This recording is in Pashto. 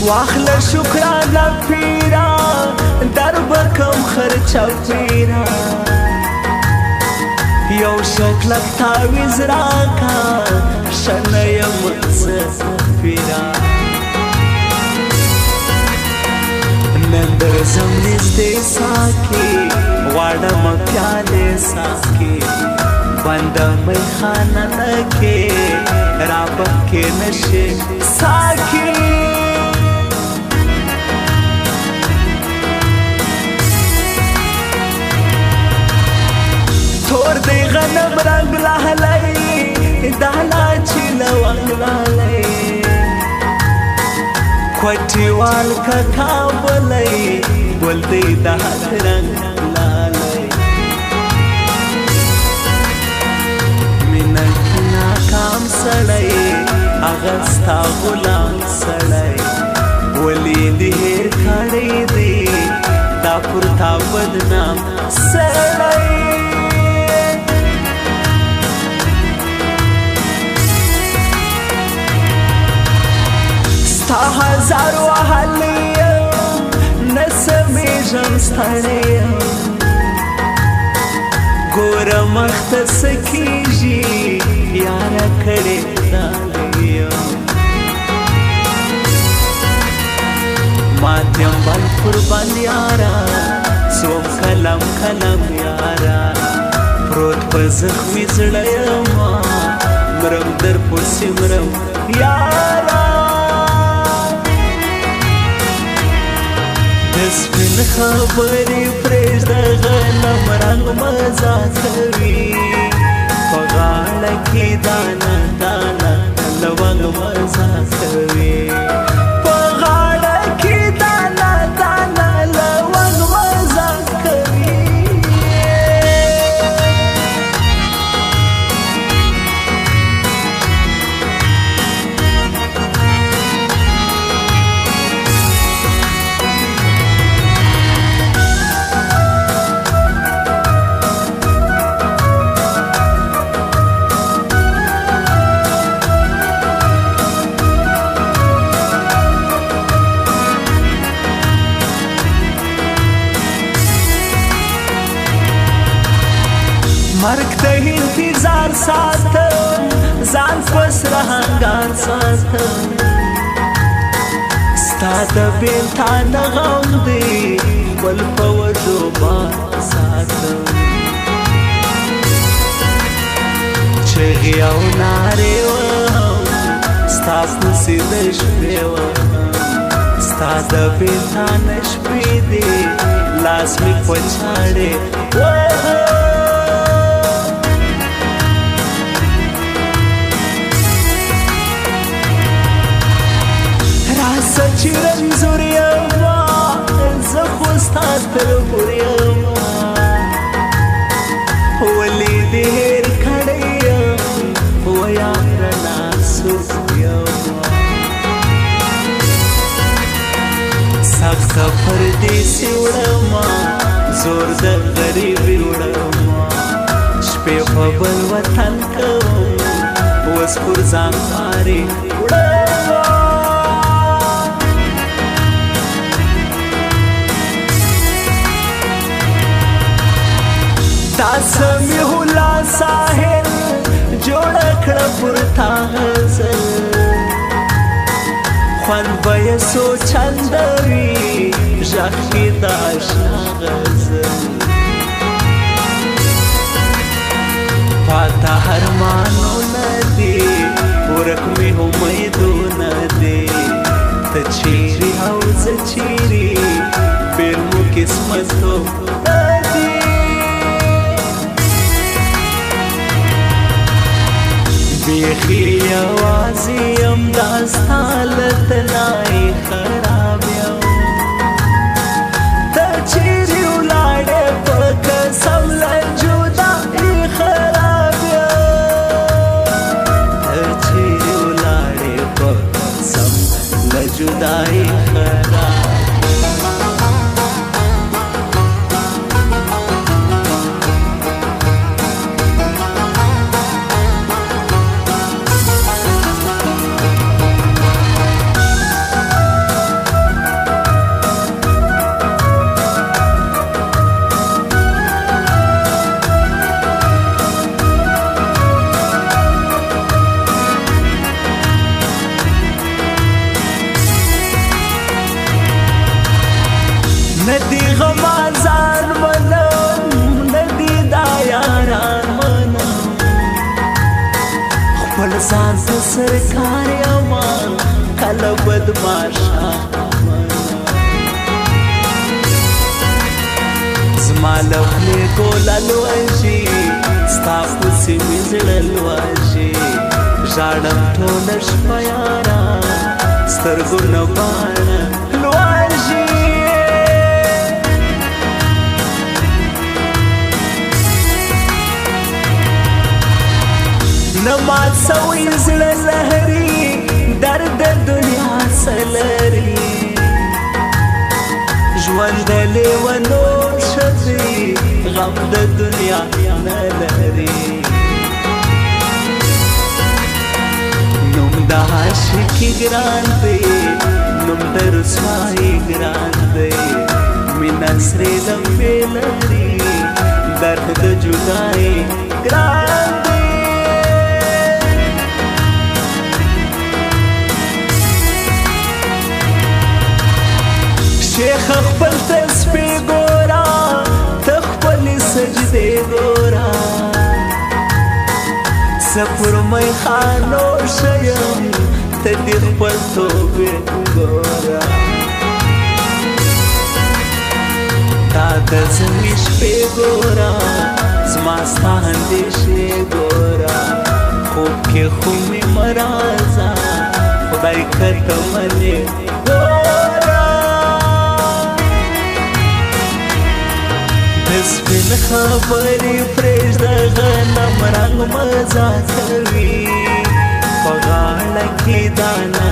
واخله شکرانه پیرا در بکم خرچه پیرا یو شکلک تاویز راکا شنیم پیرا نندر زمنیزده ساکی وارم پیاله ساکی بنده می خانه نکی رابط که نشه ساکی تور دی غنم رنگ لالی دالا چی لونگ لالی کوٹی وال کا کابلی گل دی دهت رنگ لالی منک ناکام سڑی اغسطا غلام سڑی ولی دیر کھڑی دی دا پرتا بدنام سڑی تا هزارو احلیم نسمیجم ستانیم گورم اختص کیجی یارا کڑی دالیم ماتیم بل قربان یارا سوم کلم کلم یارا پروت پا زخمی زڑیم مرم در پوسی مرم یارا دسپین خبری پریش دا غنم رنگ مزا کوي پغاړه کې دانا دانا لونګ مزا کوي پغاړه کې دانا دانا لونګ مزا کوي مرگ ته انتظار ساتم ځان پس رهنګان ساتم ستا د بېلتان غم دی بل په وجو بار ساتم چغې او نارې وهم ستا پسې د شپې وهم ستا د بېلتان شپې دی لاس مې په چاړې وهم سچی رنزور یما زخوستا تر پور یما ولی دیر کھڑی یم ویار ناسوس یما سخت پردیسی وڑما زور د غریبی وڑما شپی په بل وطن کوم وس پر ځان کاری وڑما دا سمیح الله ساحل جوړ کړه پورتا غزل خوان به سو چندوي ژغ کې د اشنا غزل پاتا هرمانو ندی ورک می امیدونه دی ته چیرې او زه چیرې بېل مو قسمتو ندی بیخی یوازی یم داستا لتنائی خراب یم تا چیری اولاڑے پا قسم لجودائی خراب یم تا چیری اولاڑے پا قسم لجودائی خراب ځان ته سرکار یما کله بدماشا زما له خولې ګوله لوشي ستا پسې مې زړه لوشي ژاړم ټوله شپه یاره سترګو نه باڼه لوشي نه مات سوی زړه لهري درد دنیا څه لري ژوند د لیونو شفي غم د دنیا نه لري نوم د عاشقي ګران دی نوم د رسوایي ګران دی مینه سرې لمبې لري درد د جدایي ګران دی شیخ خپل تسبیح ګورا ته خپل سجدې ګورا سفر مې خانو شیم ته دې خپل توبې ګورا تا د زمې شپې ګورا زما ستا اندېښې ګورا خوب کې خو مې مه راځه خدای که ته منې سپین خبرې پرېږده غنم رنګ مزه کوي په غاړه کې دانه